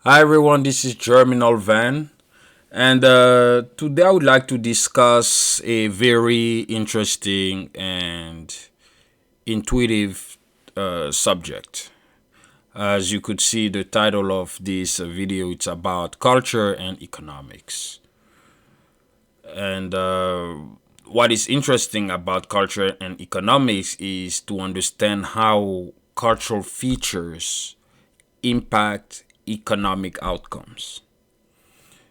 Hi everyone, this is Germinal Van, and today I would like to discuss a very interesting and intuitive subject. As you could see, the title of this video it's about culture and economics. And what is interesting about culture and economics is to understand how cultural features impact economic outcomes.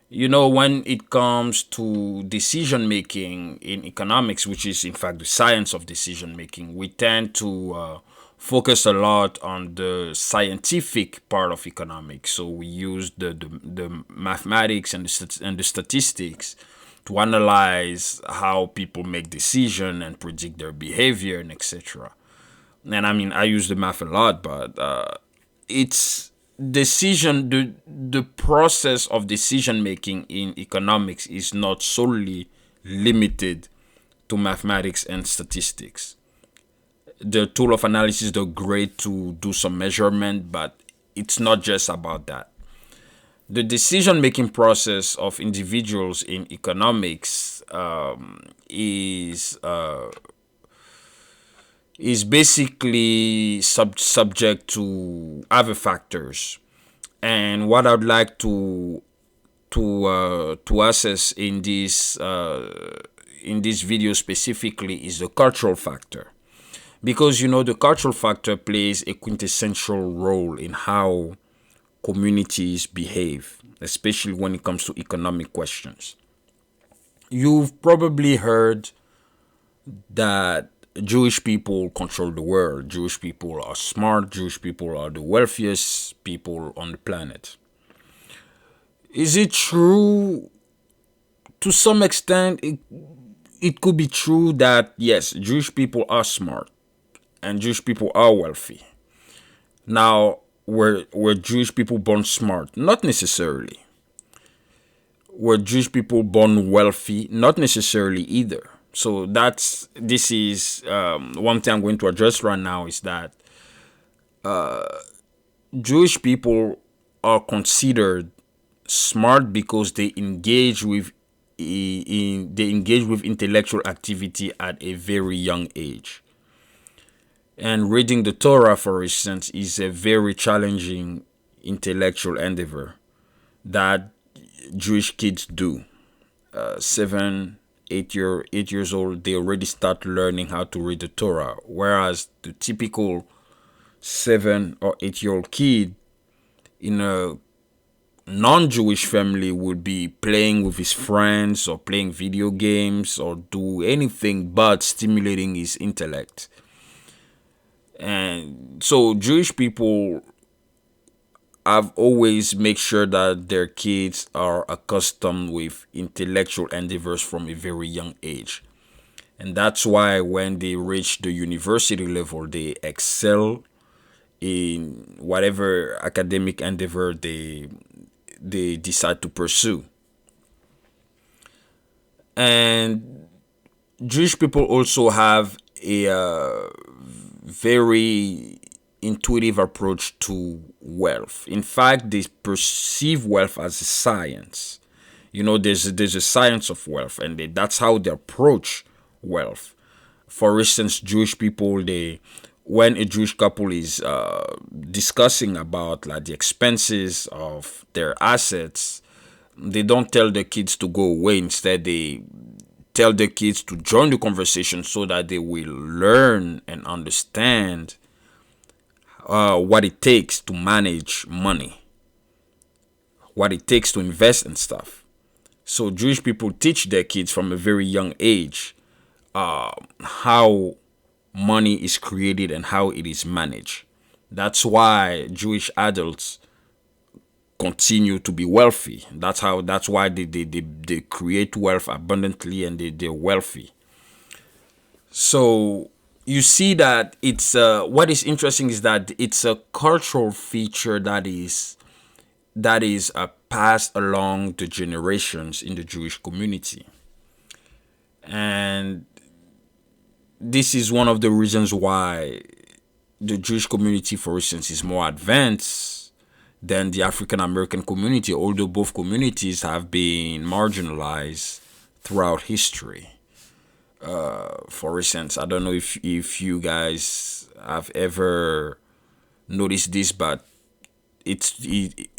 When it comes to decision making in economics, which is in fact the science of decision making, we tend to focus a lot on the scientific part of economics. So we use the mathematics and the statistics to analyze how people make decision and predict their behavior and etc. And I mean, I use the math a lot, but it's the process of decision making in economics is not solely limited to mathematics and statistics. The tool of analysis are great to do some measurement, but it's not just about that. The decision making process of individuals in economics is basically subject to other factors. And what I'd like to assess in this video specifically is the cultural factor, because the cultural factor plays a quintessential role in how communities behave, especially when it comes to economic questions. You've probably heard that Jewish people control the world. Jewish people are smart. Jewish people are the wealthiest people on the planet. Is it true? To some extent, it could be true that yes, Jewish people are smart and Jewish people are wealthy. Now, were Jewish people born smart? Not necessarily. Were Jewish people born wealthy? Not necessarily either. So this is one thing I'm going to address right now is that Jewish people are considered smart because they engage with intellectual activity at a very young age. And reading the Torah, for instance, is a very challenging intellectual endeavor that Jewish kids do. 8 years old, they already start learning how to read the Torah, whereas the typical 7 or 8 year old kid in a non-Jewish family would be playing with his friends or playing video games or do anything but stimulating his intellect. And so Jewish people have always make sure that their kids are accustomed with intellectual endeavors from a very young age. And that's why when they reach the university level, they excel in whatever academic endeavor they decide to pursue. And Jewish people also have a very intuitive approach to wealth. In fact, they perceive wealth as a science. There's a science of wealth, and that's how they approach wealth. For instance, Jewish people, when a Jewish couple is discussing about like the expenses of their assets, they don't tell the kids to go away. Instead, they tell the kids to join the conversation so that they will learn and understand what it takes to manage money, what it takes to invest in stuff. So Jewish people teach their kids from a very young age how money is created and how it is managed. That's why Jewish adults continue to be wealthy. That's why they create wealth abundantly and they're wealthy. So you see that it's what is interesting is that it's a cultural feature that is passed along the generations in the Jewish community. And this is one of the reasons why the Jewish community, for instance, is more advanced than the African American community, although both communities have been marginalized throughout history. For instance, I don't know if you guys have ever noticed this, but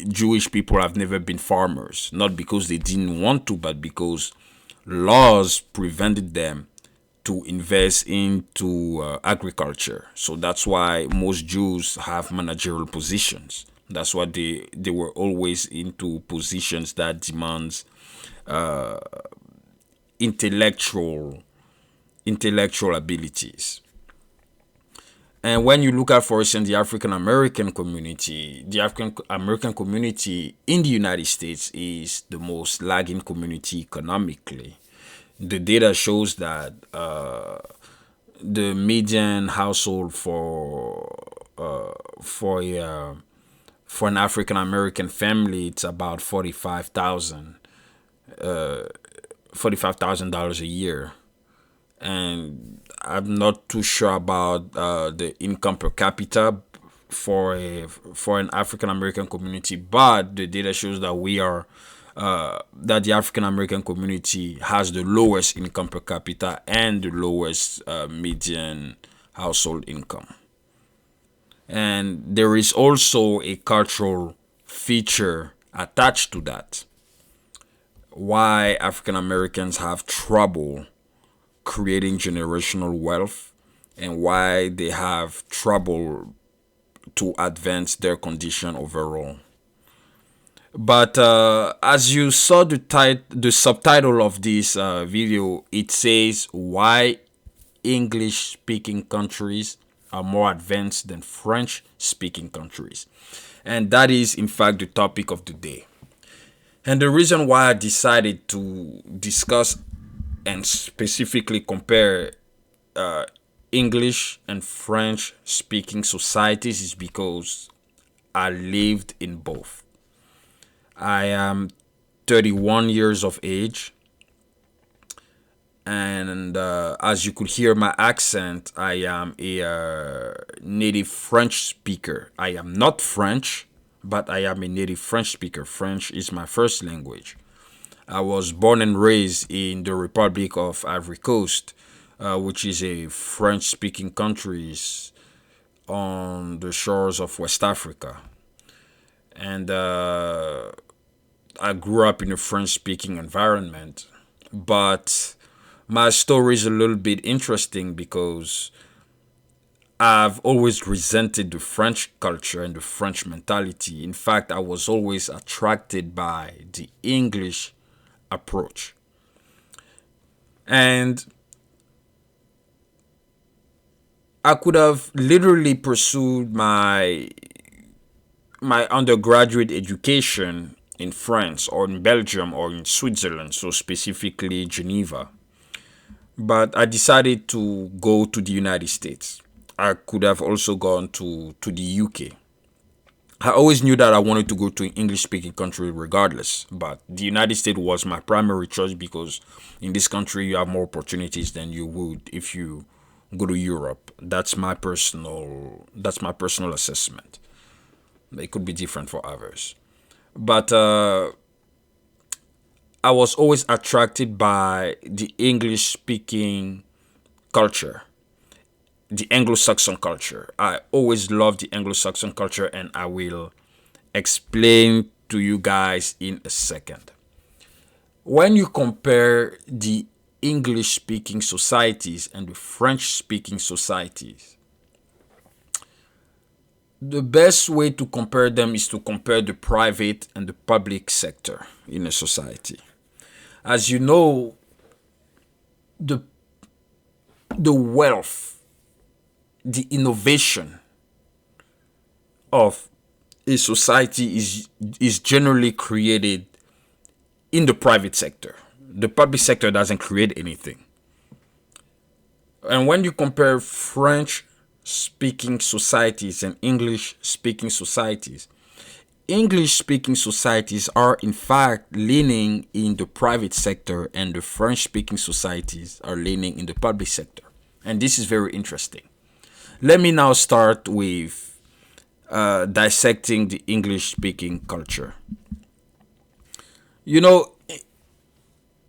Jewish people have never been farmers, not because they didn't want to, but because laws prevented them to invest into agriculture. So that's why most Jews have managerial positions. That's why they were always into positions that demands intellectual intellectual abilities. And when you look at, for instance, the African American community, the African American community in the United States is the most lagging community economically. The data shows that the median household for an African American family, it's about $45,000 a year. And I'm not too sure about the income per capita for an African American community, but the data shows that that the African American community has the lowest income per capita and the lowest median household income. And there is also a cultural feature attached to that. Why African Americans have trouble creating generational wealth and why they have trouble to advance their condition overall. But as you saw the subtitle of this video, it says why English-speaking countries are more advanced than French-speaking countries. And that is, in fact, the topic of the day. And the reason why I decided to discuss and specifically compare English and French speaking societies is because I lived in both. I am 31 years of age, and as you could hear my accent, I am a native French speaker. I am not French, but I am a native French speaker. French is my first language. I was born and raised in the Republic of Ivory Coast, which is a French-speaking country on the shores of West Africa. And I grew up in a French-speaking environment. But my story is a little bit interesting because I've always resented the French culture and the French mentality. In fact, I was always attracted by the English approach. And I could have literally pursued my undergraduate education in France or in Belgium or in Switzerland, so specifically Geneva. But I decided to go to the United States. I could have also gone to the UK. I always knew that I wanted to go to an English-speaking country regardless, but the United States was my primary choice because in this country you have more opportunities than you would if you go to Europe. That's my personal assessment. It could be different for others. But I was always attracted by the English-speaking culture, the Anglo-Saxon culture. I always loved the Anglo-Saxon culture, and I will explain to you guys in a second. When you compare the English-speaking societies and the French-speaking societies, the best way to compare them is to compare the private and the public sector in a society. As you know, the wealth, the innovation of a society is generally created in the private sector. The public sector doesn't create anything. And when you compare French-speaking societies and English-speaking societies, English-speaking societies are in fact leaning in the private sector, and the French-speaking societies are leaning in the public sector. And this is very interesting. Let me now start with dissecting the English-speaking culture. You know,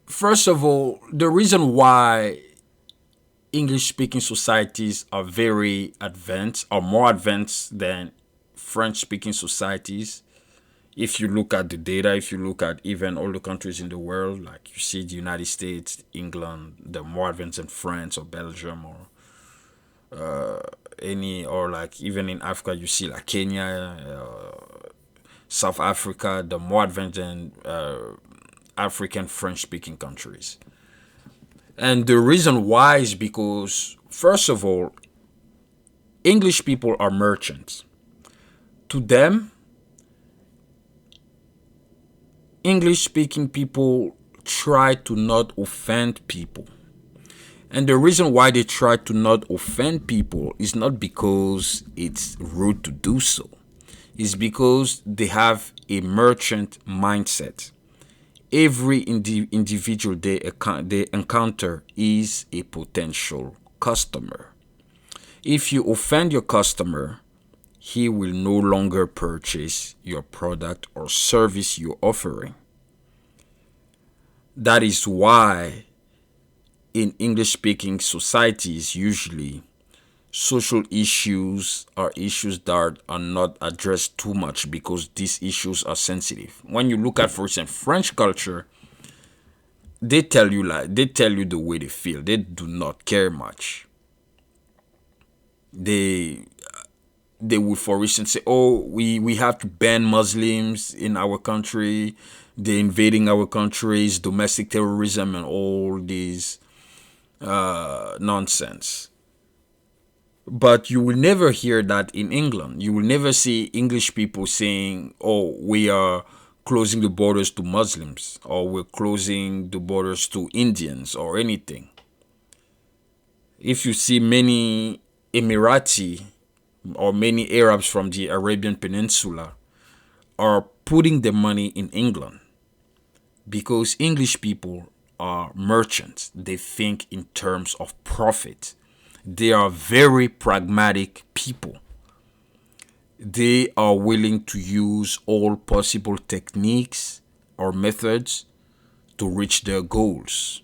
first of all, the reason why English-speaking societies are very advanced, or more advanced than French-speaking societies, if you look at the data, if you look at even all the countries in the world, like you see the United States, England, they're more advanced than France or Belgium or any, or like even in Africa, you see like Kenya, South Africa, they're more advanced than African French speaking countries. And the reason why is because, first of all, English people are merchants. To them, English speaking people try to not offend people. And the reason why they try to not offend people is not because it's rude to do so. It's because they have a merchant mindset. Every individual they encounter is a potential customer. If you offend your customer, he will no longer purchase your product or service you're offering. That is why in English-speaking societies, usually social issues are issues that are not addressed too much because these issues are sensitive. When you look at, for instance, French culture, they tell you the way they feel. They do not care much. They would, for instance, say, "Oh, we have to ban Muslims in our country. They're invading our countries, domestic terrorism, and all these nonsense." But you will never hear that in England. You will never see English people saying, "Oh, we are closing the borders to Muslims," or "we're closing the borders to Indians," or anything. If you see many Emirati or many Arabs from the Arabian Peninsula are putting their money in England because English people are merchants. They think in terms of profit. They are very pragmatic people. They are willing to use all possible techniques or methods to reach their goals.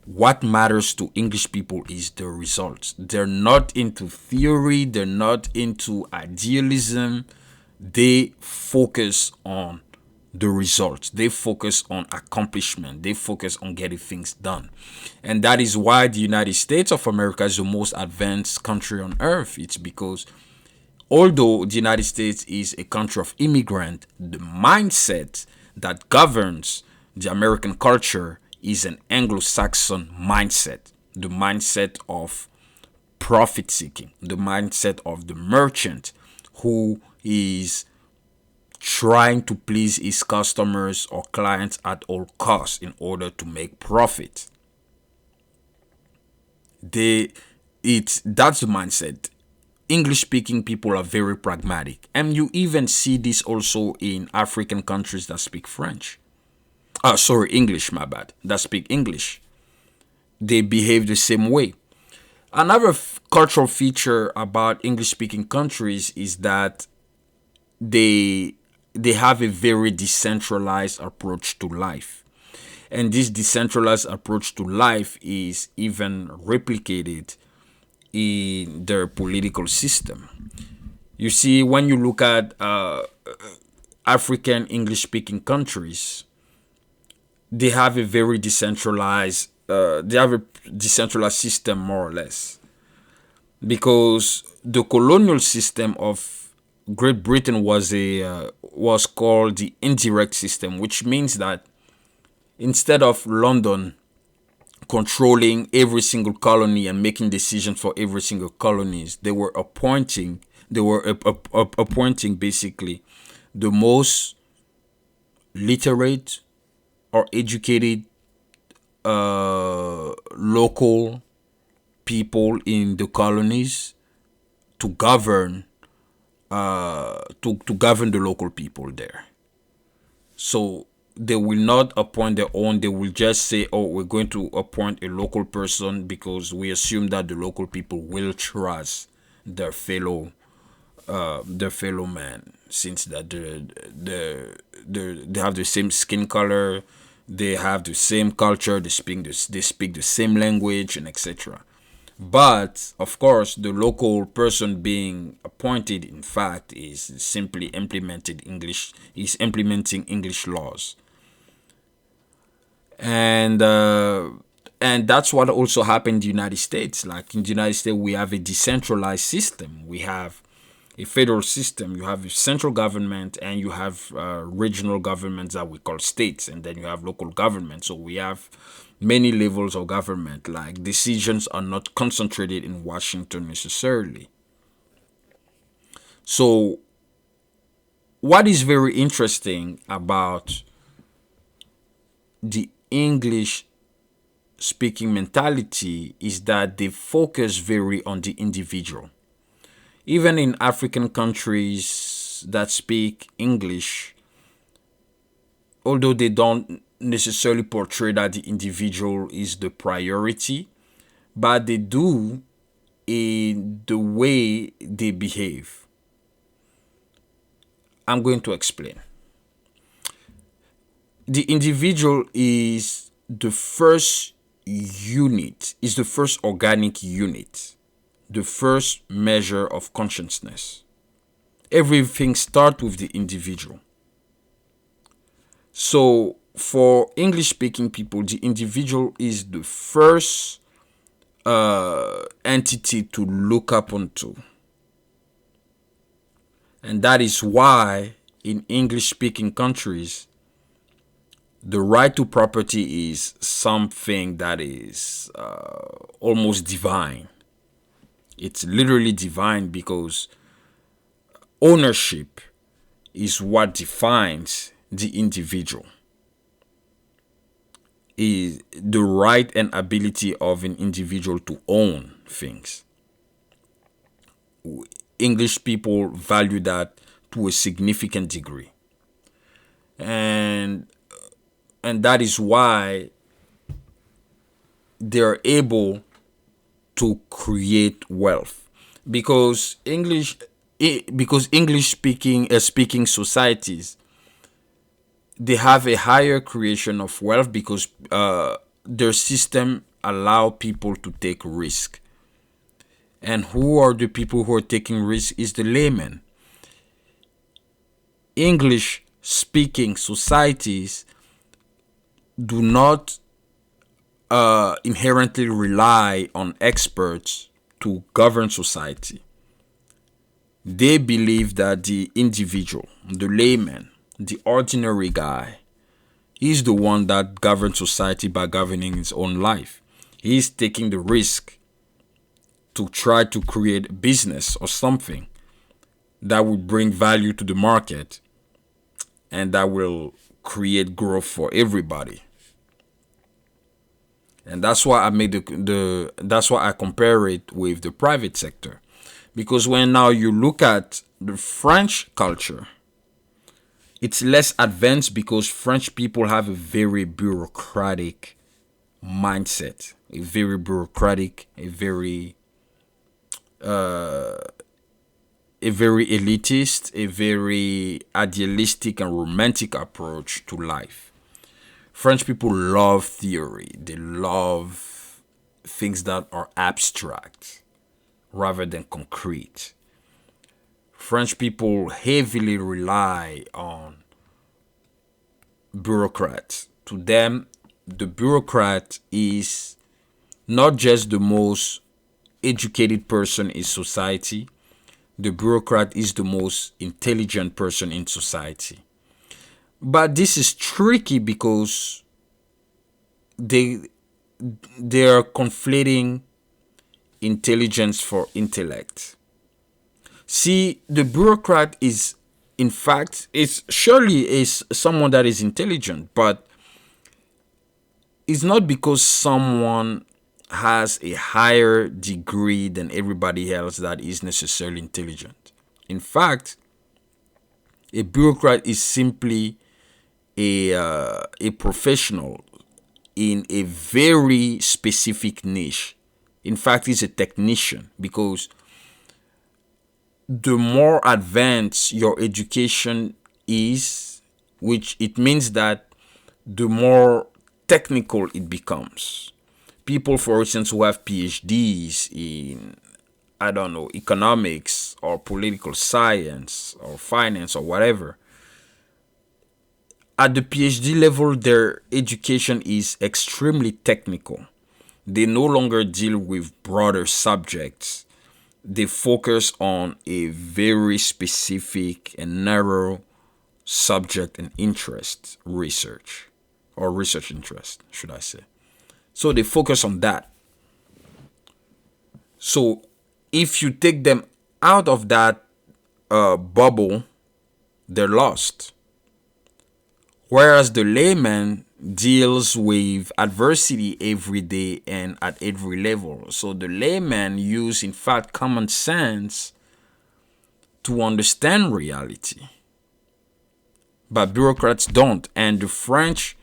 What matters to English people is the results. They're not into theory, they're not into idealism. They focus on the results. They focus on accomplishment. They focus on getting things done. And that is why the United States of America is the most advanced country on earth. It's because although the United States is a country of immigrants, the mindset that governs the American culture is an Anglo-Saxon mindset. The mindset of profit seeking. The mindset of the merchant who is trying to please his customers or clients at all costs in order to make profit. That's the mindset. English-speaking people are very pragmatic. And you even see this also in African countries that speak French. English, my bad. That speak English. They behave the same way. Another cultural feature about English-speaking countries is that they have a very decentralized approach to life. And this decentralized approach to life is even replicated in their political system. You see, when you look at African English-speaking countries, they have a very decentralized system, more or less, because the colonial system of Great Britain was called the indirect system, which means that instead of London controlling every single colony and making decisions for every single colonies, they were appointing basically the most literate or educated local people in the colonies to govern to govern the local people there. So they will not appoint their own. They will just say, "Oh, we're going to appoint a local person because we assume that the local people will trust their fellow their fellow man, since that they have the same skin color, they have the same culture, they speak the same language, and etc. But of course, the local person being appointed, in fact, is simply implementing English laws, and that's what also happened in the United States. Like in the United States, we have a decentralized system. We have a federal system. You have a central government, and you have regional governments that we call states, and then you have local government. So we have many levels of government. Like decisions are not concentrated in Washington necessarily. So what is very interesting about the English speaking mentality is that they focus very on the individual. Even in African countries that speak English, although they don't necessarily portray that the individual is the priority, but they do in the way they behave. I'm going to explain. The individual is the first unit, is the first organic unit, the first measure of consciousness. Everything starts with the individual. So for English speaking people, the individual is the first entity to look up onto. And that is why in English speaking countries, the right to property is something that is almost divine. It's literally divine because ownership is what defines the individual. Is the right and ability of an individual to own things. English people value that to a significant degree. And that is why they're able to create wealth, because English speaking societies, they have a higher creation of wealth because their system allow people to take risk. And who are the people who are taking risk? Is the layman. English speaking societies do not inherently rely on experts to govern society. They believe that the individual, the layman, the ordinary guy, is the one that governs society by governing his own life. He's taking the risk to try to create a business or something that will bring value to the market and that will create growth for everybody. And that's why I made that's why I compare it with the private sector. Because when now you look at the French culture, it's less advanced because French people have a very bureaucratic mindset, a very bureaucratic, a very elitist, a very idealistic and romantic approach to life. French people love theory. They love things that are abstract rather than concrete. French people heavily rely on bureaucrats. To them, the bureaucrat is not just the most educated person in society. The bureaucrat is the most intelligent person in society. But this is tricky because they are conflating intelligence for intellect. See, the bureaucrat is, in fact, is surely is someone that is intelligent, but it's not because someone has a higher degree than everybody else that is necessarily intelligent. In fact, a bureaucrat is simply a professional in a very specific niche. In fact, he's a technician because the more advanced your education is, which it means that the more technical it becomes. People, for instance, who have PhDs in, I don't know, economics or political science or finance or whatever, at the PhD level, their education is extremely technical. They no longer deal with broader subjects. They focus on a very specific and narrow subject and interest research, or research interest, should I say. So they focus on that. So if you take them out of that bubble, they're lost. Whereas the layman deals with adversity every day and at every level. So the layman uses, in fact, common sense to understand reality. But bureaucrats don't. And the French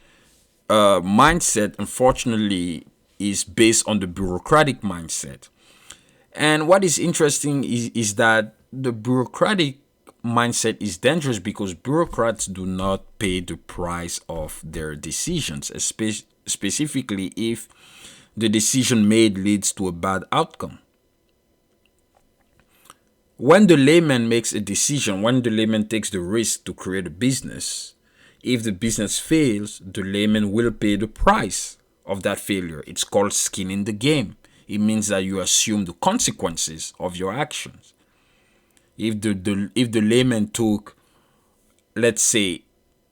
mindset, unfortunately, is based on the bureaucratic mindset. And what is interesting is that the bureaucratic mindset is dangerous because bureaucrats do not pay the price of their decisions, specifically if the decision made leads to a bad outcome. When the layman makes a decision, when the layman takes the risk to create a business, if the business fails, the layman will pay the price of that failure. It's called skin in the game. It means that you assume the consequences of your actions. If the layman took, let's say,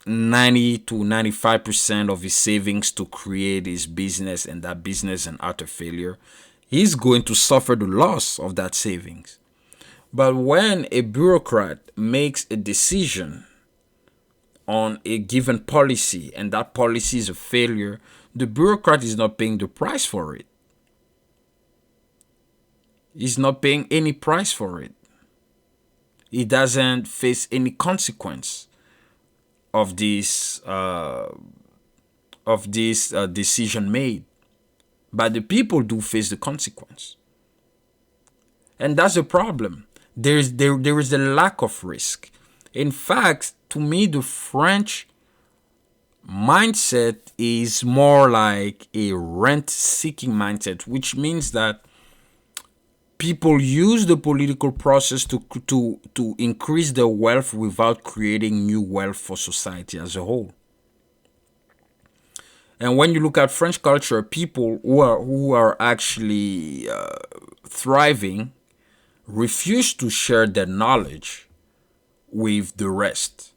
90 to 95% of his savings to create his business, and that business an utter failure, he's going to suffer the loss of that savings. But when a bureaucrat makes a decision on a given policy and that policy is a failure, the bureaucrat is not paying the price for it. He's not paying any price for it. He doesn't face any consequence of this decision made. But the people do face the consequence. And that's the problem. There is a lack of risk. In fact, to me, the French mindset is more like a rent-seeking mindset, which means that people use the political process to increase their wealth without creating new wealth for society as a whole. And when you look at French culture, people who are actually thriving refuse to share their knowledge with the rest.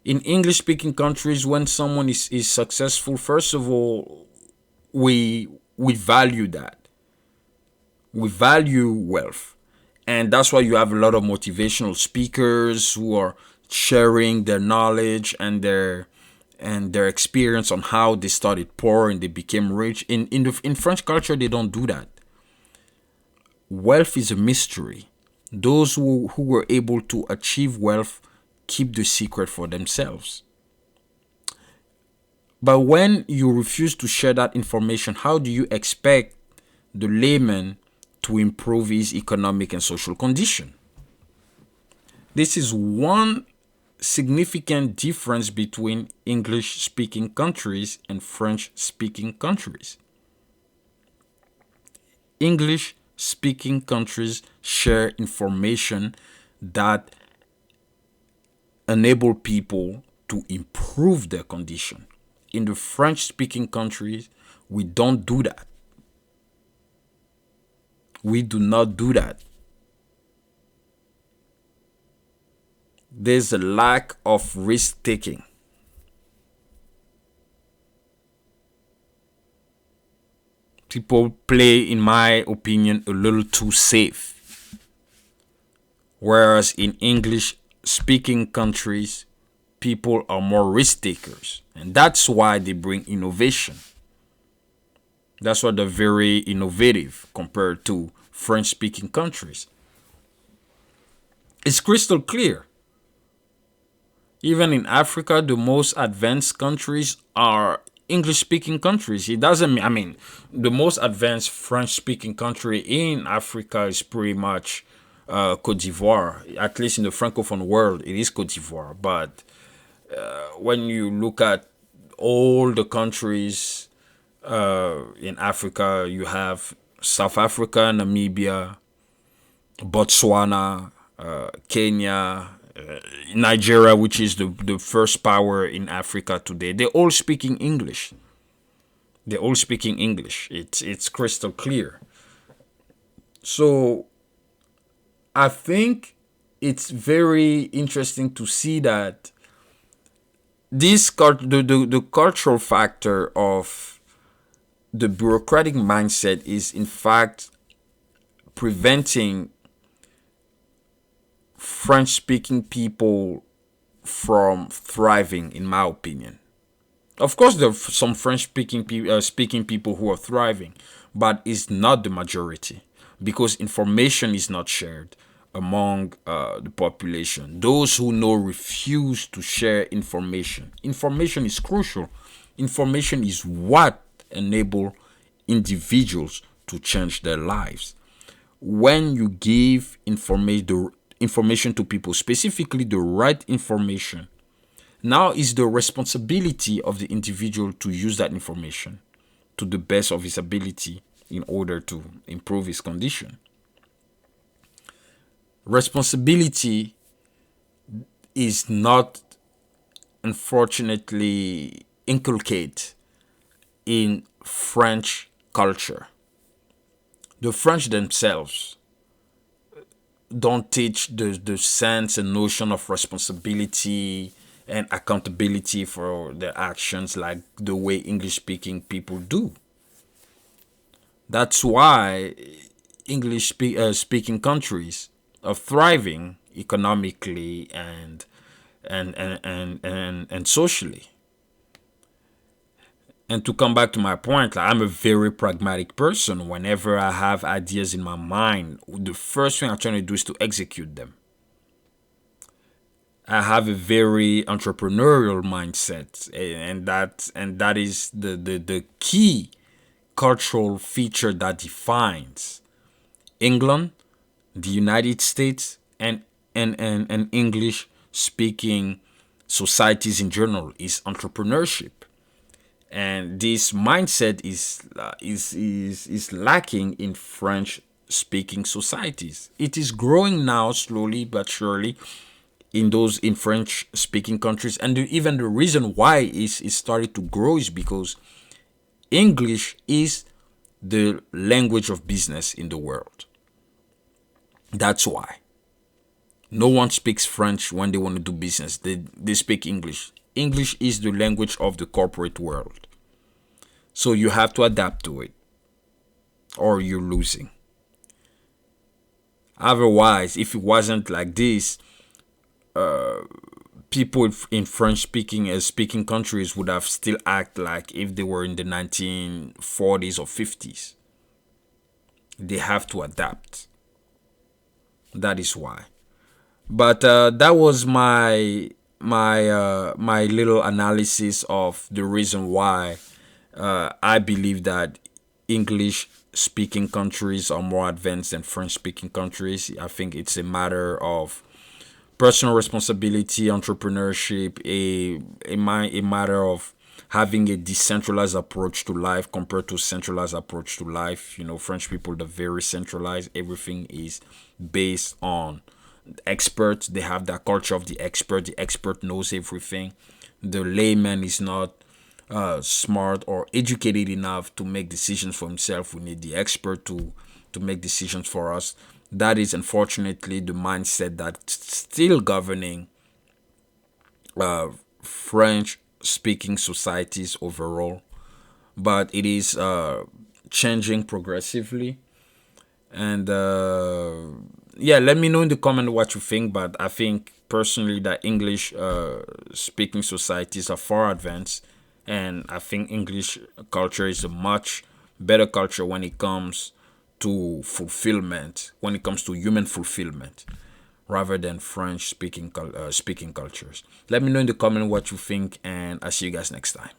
In English-speaking countries, when someone is successful, first of all, we value that. We value wealth. And that's why you have a lot of motivational speakers who are sharing their knowledge and their experience on how they started poor and they became rich. In French culture, they don't do that. Wealth is a mystery. Those who were able to achieve wealth keep the secret for themselves. But when you refuse to share that information, how do you expect the layman to improve his economic and social condition? This is one significant difference between English-speaking countries and French-speaking countries. English-speaking countries share information that enable people to improve their condition. In the French-speaking countries, we don't do that. We do not do that. There's a lack of risk-taking. People play, in my opinion, a little too safe. Whereas in English-speaking countries, people are more risk-takers. And that's why they bring innovation. That's why they're very innovative compared to French-speaking countries. It's crystal clear. Even in Africa, the most advanced countries are English-speaking countries. It doesn't mean, I mean, the most advanced French-speaking country in Africa is pretty much Cote d'Ivoire. At least in the Francophone world, it is Cote d'Ivoire. But when you look at all the countries in Africa, you have South Africa, Namibia, Botswana, Kenya, Nigeria, which is the first power in Africa today. They're all speaking English. They're all speaking English. It's crystal clear. So I think it's very interesting to see that the cultural factor of the bureaucratic mindset is in fact preventing French-speaking people from thriving, in my opinion. Of course, there are some speaking people who are thriving, but it's not the majority because information is not shared among the population. Those who know refuse to share information. Information is crucial. Information is what enable individuals to change their lives. When you give information to people, specifically the right information, now is the responsibility of the individual to use that information to the best of his ability in order to improve his condition. Responsibility is not, unfortunately, inculcated in French culture. The French themselves don't teach the sense and notion of responsibility and accountability for their actions like the way English speaking people do. That's why speaking countries are thriving economically and socially. And to come back to my point, like, I'm a very pragmatic person. Whenever I have ideas in my mind, the first thing I try to do is to execute them. I have a very entrepreneurial mindset, and that is the key cultural feature that defines England, the United States, and English speaking societies in general is entrepreneurship. And this mindset is lacking in French speaking societies. It is growing now slowly but surely in French speaking countries, and even the reason why it started to grow is because English is the language of business in the world. That's why no one speaks French when they want to do business. They speak English. English is the language of the corporate world. So you have to adapt to it or you're losing. Otherwise, if it wasn't like this, people in French speaking countries would have still act like if they were in the 1940s or 50s. They have to adapt. That is why. But that was my little analysis of the reason why I believe that English speaking countries are more advanced than French speaking countries. I think it's a matter of personal responsibility, entrepreneurship, a matter of having a decentralized approach to life compared to a centralized approach to life. You know, French people are very centralized. Everything is based on experts. They have that culture of the expert. The expert knows everything. The layman is not smart or educated enough to make decisions for himself. We need the expert to make decisions for us. That is unfortunately the mindset that's still governing French speaking societies overall, but it is changing progressively. And yeah, let me know in the comment what you think. But I think personally that English speaking societies are far advanced, and I think English culture is a much better culture when it comes to fulfillment, when it comes to human fulfillment, rather than French speaking cultures. Let me know in the comment what you think, and I'll see you guys next time.